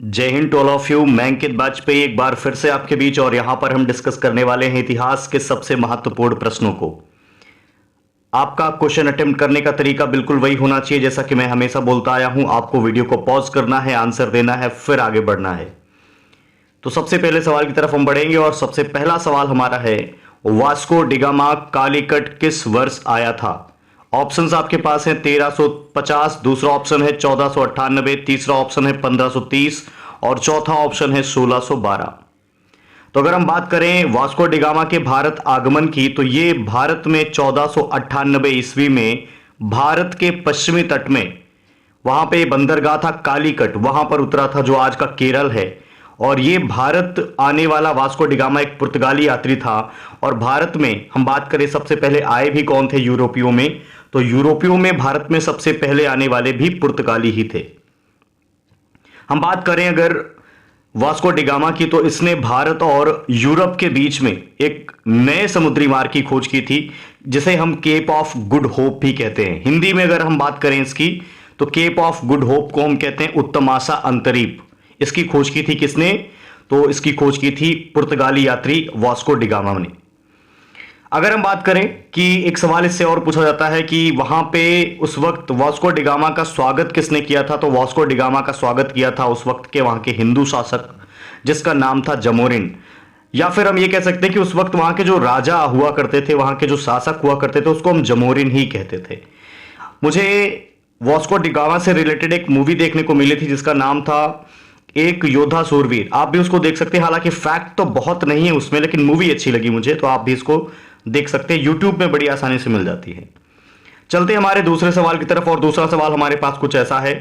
जय Hind to all of you. मैं अंकित बाजपेयी एक बार फिर से आपके बीच, और यहां पर हम डिस्कस करने वाले हैं इतिहास के सबसे महत्वपूर्ण प्रश्नों को। आपका क्वेश्चन अटेम्प्ट करने का तरीका बिल्कुल वही होना चाहिए जैसा कि मैं हमेशा बोलता आया हूं। आपको वीडियो को पॉज करना है, आंसर देना है, फिर आगे बढ़ना है। तो सबसे पहले सवाल की तरफ हम बढ़ेंगे और सबसे पहला सवाल हमारा है, वास्को डिगामा कालीकट किस वर्ष आया था? ऑप्शंस आपके पास हैं 1350, दूसरा ऑप्शन है 1498, तीसरा ऑप्शन है 1530 और चौथा ऑप्शन है 1612। तो अगर हम बात करें वास्को डिगामा के भारत आगमन की, तो ये भारत में 1498 ईस्वी में भारत के पश्चिमी तट में वहां पे बंदरगाह था कालीकट, वहां पर उतरा था जो आज का केरल है। और ये भारत आने वाला वास्को डिगामा एक पुर्तगाली यात्री था। और भारत में हम बात करें सबसे पहले आए भी कौन थे यूरोपियों में, तो यूरोपियों में भारत में सबसे पहले आने वाले भी पुर्तगाली ही थे। हम बात करें अगर वास्को डिगामा की, तो इसने भारत और यूरोप के बीच में एक नए समुद्री मार्ग की खोज की थी, जिसे हम केप ऑफ गुड होप भी कहते हैं। हिंदी में अगर हम बात करें इसकी, तो केप ऑफ गुड होप को हम कहते हैं उत्तम आशा अंतरीप। इसकी खोज की थी किसने? तो इसकी खोज की थी पुर्तगाली यात्री वास्को डिगामा ने। अगर हम बात करें कि एक सवाल इससे और पूछा जाता है कि वहां पे उस वक्त वास्को डिगामा का स्वागत किसने किया था, तो वास्को डिगामा का स्वागत किया था उस वक्त के वहां के हिंदू शासक, जिसका नाम था जमोरिन। या फिर हम ये कह सकते हैं कि उस वक्त वहां के जो राजा हुआ करते थे, वहां के जो शासक हुआ करते थे, उसको हम जमोरिन ही कहते थे। मुझे वास्को डिगामा से रिलेटेड एक मूवी देखने को मिली थी जिसका नाम था एक योद्धा सूरवीर। आप भी उसको देख सकते हैं, हालांकि फैक्ट तो बहुत नहीं है उसमें, लेकिन मूवी अच्छी लगी मुझे, तो आप भी इसको देख सकते हैं। यूट्यूब में बड़ी आसानी से मिल जाती है। चलते हमारे दूसरे सवाल की तरफ, और दूसरा सवाल हमारे पास कुछ ऐसा है,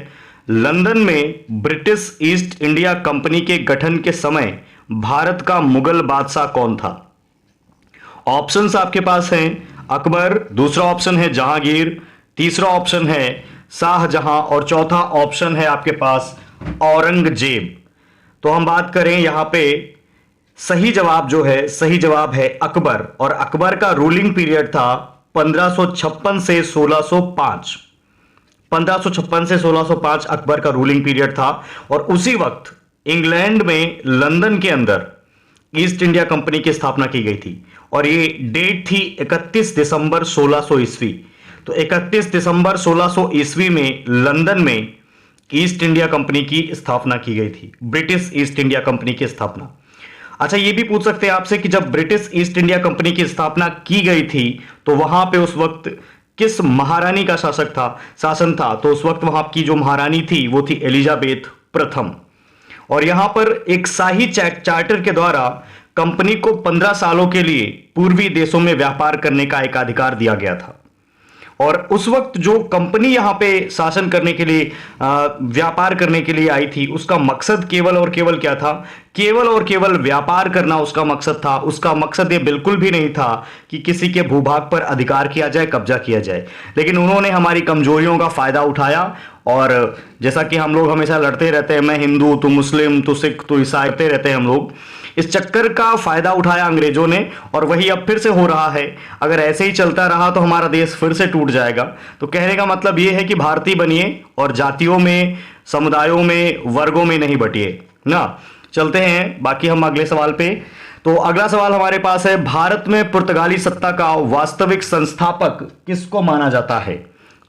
लंदन में ब्रिटिश ईस्ट इंडिया कंपनी के गठन के समय भारत का मुगल बादशाह कौन था? ऑप्शंस आपके पास हैं अकबर, दूसरा ऑप्शन है जहांगीर, तीसरा ऑप्शन है शाहजहां और चौथा ऑप्शन है आपके पास औरंगजेब। तो हम बात करें यहां पे, सही जवाब जो है, सही जवाब है अकबर। और अकबर का रूलिंग पीरियड था 1556 से 1605। 1556 से 1605 अकबर का रूलिंग पीरियड था। और उसी वक्त इंग्लैंड में लंदन के अंदर ईस्ट इंडिया कंपनी की स्थापना की गई थी। और ये डेट थी 31 दिसंबर 1600 ईस्वी। तो 31 दिसंबर 1600 ईस्वी में लंदन में ईस्ट इंडिया कंपनी की स्थापना की गई थी, ब्रिटिश ईस्ट इंडिया कंपनी की स्थापना। अच्छा, ये भी पूछ सकते हैं आपसे कि जब ब्रिटिश ईस्ट इंडिया कंपनी की स्थापना की गई थी, तो वहां पे उस वक्त किस महारानी का शासन था? तो उस वक्त वहां की जो महारानी थी वो थी एलिजाबेथ प्रथम। और यहां पर एक शाही चार्टर के द्वारा कंपनी को 15 सालों के लिए पूर्वी देशों में व्यापार करने का एक अधिकार दिया गया था। और उस वक्त जो कंपनी यहां पे शासन करने के लिए, व्यापार करने के लिए आई थी, उसका मकसद केवल और केवल क्या था? केवल और केवल व्यापार करना उसका मकसद था। उसका मकसद ये बिल्कुल भी नहीं था कि किसी के भूभाग पर अधिकार किया जाए, कब्जा किया जाए। लेकिन उन्होंने हमारी कमजोरियों का फायदा उठाया। और जैसा कि हम लोग हमेशा लड़ते रहते हैं, मैं हिंदू, तू मुस्लिम, तू सिख, तू ईसाई, लड़ते रहते हैं हम लोग, इस चक्कर का फायदा उठाया अंग्रेजों ने। और वही अब फिर से हो रहा है। अगर ऐसे ही चलता रहा तो हमारा देश फिर से टूट जाएगा। तो कहने का मतलब यह है कि भारतीय बनिए और जातियों में, समुदायों में, वर्गों में नहीं बटिए ना। चलते हैं बाकी हम अगले सवाल पे। तो अगला सवाल हमारे पास है, भारत में पुर्तगाली सत्ता का वास्तविक संस्थापक किसको माना जाता है?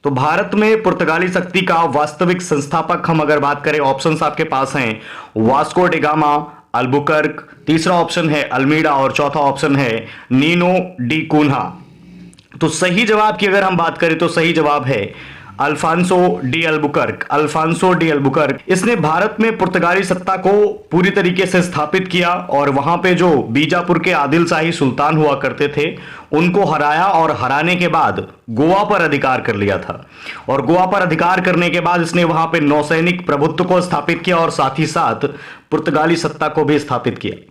तो भारत में पुर्तगाली शक्ति का वास्तविक संस्थापक हम अगर बात करें, ऑप्शंस आपके पास हैं वास्को डिगामा, अल्बुकर्क, तीसरा ऑप्शन है अल्मीडा और चौथा ऑप्शन है नीनो डी कून्हा। तो सही जवाब की अगर हम बात करें तो सही जवाब है Alfonso de Albuquerque. Alfonso de Albuquerque, इसने भारत में पुर्तगाली सत्ता को पूरी तरीके से स्थापित किया। और वहां पे जो बीजापुर के आदिल शाही सुल्तान हुआ करते थे, उनको हराया और हराने के बाद गोवा पर अधिकार कर लिया था। और गोवा पर अधिकार करने के बाद इसने वहां पे नौसैनिक प्रभुत्व को स्थापित किया और साथ ही साथ पुर्तगाली सत्ता को भी स्थापित किया।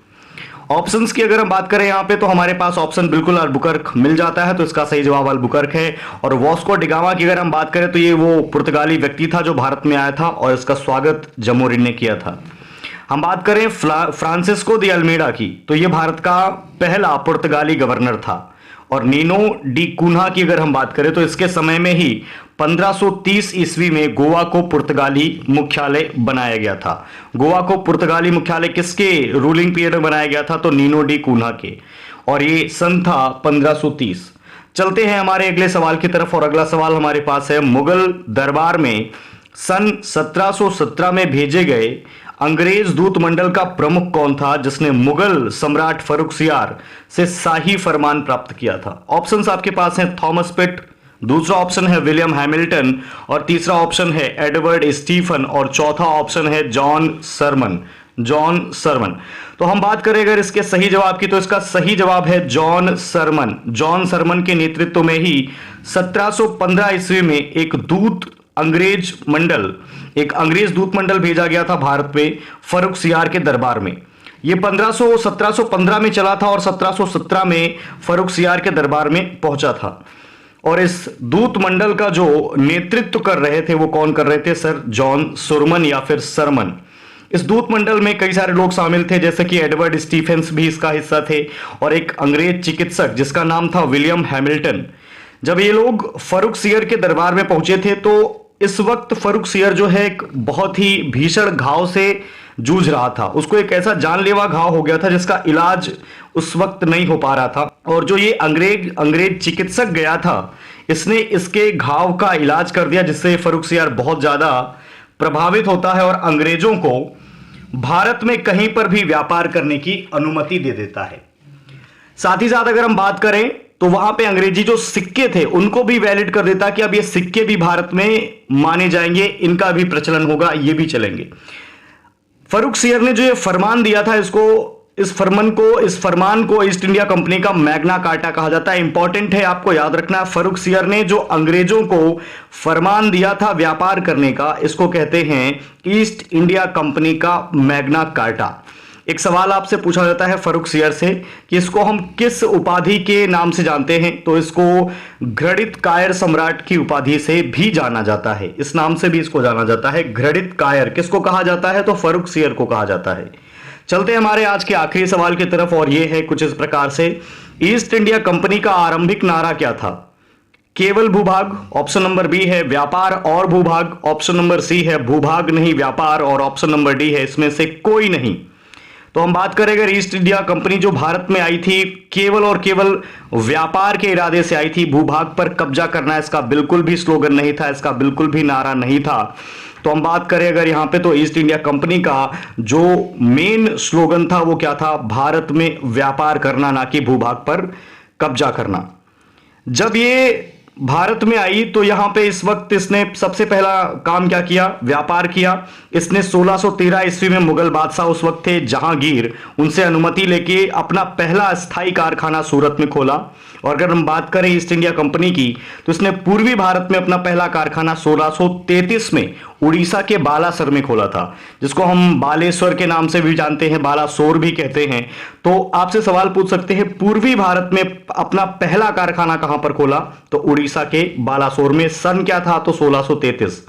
ऑप्शंस की अगर हम बात करें यहां पे, तो हमारे पास ऑप्शन बिल्कुल अल्बुकर्क मिल जाता है। तो इसका सही जवाब अल्बुकर्क है। और वास्को डिगामा की अगर हम बात करें, तो ये वो पुर्तगाली व्यक्ति था जो भारत में आया था और इसका स्वागत जमोरिन ने किया था। हम बात करें फ्रांसिस्को दी अल्मीडा की, तो ये भारत का पहला पुर्तगाली गवर्नर था। और नीनो डी कून्हा की अगर हम बात करें, तो इसके समय में ही 1530 ईस्वी में गोवा को पुर्तगाली मुख्यालय बनाया गया था। गोवा को पुर्तगाली मुख्यालय किसके रूलिंग पीरियड में बनाया गया था? तो नीनो डी कून्हा के, और ये सन था 1530। चलते हैं हमारे अगले सवाल की तरफ, और अगला सवाल हमारे पास है, मुगल दरबार में सन 1717 में भेजे गए अंग्रेज दूत मंडल का प्रमुख कौन था जिसने मुगल सम्राट फर्रुखसियार से शाही फरमान प्राप्त किया था? ऑप्शंस आपके पास हैं, थॉमस पिट, दूसरा ऑप्शन है विलियम हैमिल्टन, और तीसरा ऑप्शन है एडवर्ड स्टीफन, और चौथा ऑप्शन है जॉन सरमन। जॉन सरमन। तो हम बात करें अगर इसके सही जवाब की, तो इसका सही जवाब है जॉन सरमन। जॉन सरमन के नेतृत्व में ही 1715 ईस्वी में एक अंग्रेज दूत मंडल भेजा गया था भारत में फर्रुखसियार के दरबार में। यह 1715 में चला था और 1717 में फर्रुखसियार के दरबार में पहुंचा था। और इस दूत मंडल का जो नेतृत्व कर रहे थे वो कौन कर रहे थे? सर जॉन सुरमन या फिर सरमन। इस दूत मंडल में कई सारे लोग शामिल थे, जैसे कि एडवर्ड स्टीफेंस भी इसका हिस्सा थे, और एक अंग्रेज चिकित्सक जिसका नाम था विलियम हैमिल्टन। जब ये लोग फर्रुखसियर के दरबार में पहुंचे थे तो इस वक्त फर्रुखसियर जो है एक बहुत ही भीषण घाव से जूझ रहा था। उसको एक ऐसा जानलेवा घाव हो गया था जिसका इलाज उस वक्त नहीं हो पा रहा था, और जो ये अंग्रेज चिकित्सक गया था इसने इसके घाव का इलाज कर दिया, जिससे फर्रुखसियर बहुत ज्यादा प्रभावित होता है और अंग्रेजों को भारत में कहीं पर भी व्यापार करने की अनुमति दे देता है। साथ ही साथ अगर हम बात करें तो वहां पे अंग्रेजी जो सिक्के थे उनको भी वैलिड कर देता कि अब ये सिक्के भी भारत में माने जाएंगे, इनका भी प्रचलन होगा, ये भी चलेंगे। फर्रुखसियर ने जो ये फरमान दिया था, इस फरमान को ईस्ट इंडिया कंपनी का मैग्ना कार्टा कहा जाता है। इंपॉर्टेंट है, आपको याद रखना, फर्रुखसियर ने जो अंग्रेजों को फरमान दिया था व्यापार करने का, इसको कहते हैं ईस्ट इंडिया कंपनी का मैग्ना कार्टा। एक सवाल आपसे पूछा जाता है फर्रुखसियर से कि इसको हम किस उपाधि के नाम से जानते हैं? तो इसको घृणित कायर सम्राट की उपाधि से भी जाना जाता है, इस नाम से भी इसको जाना जाता है। घृणित कायर किसको कहा जाता है? तो फर्रुखसियर को कहा जाता है। चलते हैं हमारे आज के आखिरी सवाल की तरफ, और यह है कुछ इस प्रकार से, ईस्ट इंडिया कंपनी का आरंभिक नारा क्या था? केवल भूभाग, ऑप्शन नंबर बी है व्यापार और भूभाग, ऑप्शन नंबर सी है भूभाग नहीं व्यापार, और ऑप्शन नंबर डी है इसमें से कोई नहीं। तो हम बात करें अगर ईस्ट इंडिया कंपनी जो भारत में आई थी केवल और केवल व्यापार के इरादे से आई थी, भूभाग पर कब्जा करना इसका बिल्कुल भी स्लोगन नहीं था, इसका बिल्कुल भी नारा नहीं था। तो हम बात करें अगर यहां पे, तो ईस्ट इंडिया कंपनी का जो मेन स्लोगन था वो क्या था? भारत में व्यापार करना, ना कि भूभाग पर कब्जा करना। जब ये भारत में आई तो यहां पे इस वक्त इसने सबसे पहला काम क्या किया? व्यापार किया। इसने 1613 ईस्वी में मुगल बादशाह उस वक्त थे जहांगीर, उनसे अनुमति लेके अपना पहला स्थायी कारखाना सूरत में खोला। और अगर हम बात करें ईस्ट इंडिया कंपनी की, तो इसने पूर्वी भारत में अपना पहला कारखाना 1633 में उड़ीसा के बालासर में खोला था, जिसको हम बालेश्वर के नाम से भी जानते हैं, बालासोर भी कहते हैं। तो आपसे सवाल पूछ सकते हैं, पूर्वी भारत में अपना पहला कारखाना कहां पर खोला? तो उड़ीसा के बालासोर में। सन क्या था? तो 1633।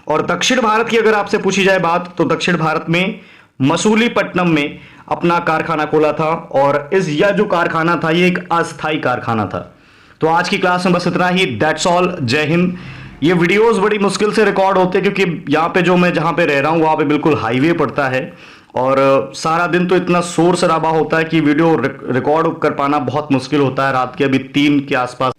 और दक्षिण भारत की अगर आपसे पूछी जाए बात, तो दक्षिण भारत में मसूलीपट्टनम में अपना कारखाना खोला था, और यह जो कारखाना था ये एक अस्थायी कारखाना था। तो आज की क्लास में बस इतना ही। That's all. जय हिंद। ये वीडियोस बड़ी मुश्किल से रिकॉर्ड होते हैं क्योंकि यहाँ पे जो मैं जहाँ पे रह रहा हूँ वहाँ पे बिल्कुल हाईवे पड़ता है, और सारा दिन तो इतना शोर शराबा होता है कि वीडियो रिकॉर्ड कर पाना बहुत मुश्किल होता है। रात के अभी 3 के आसपास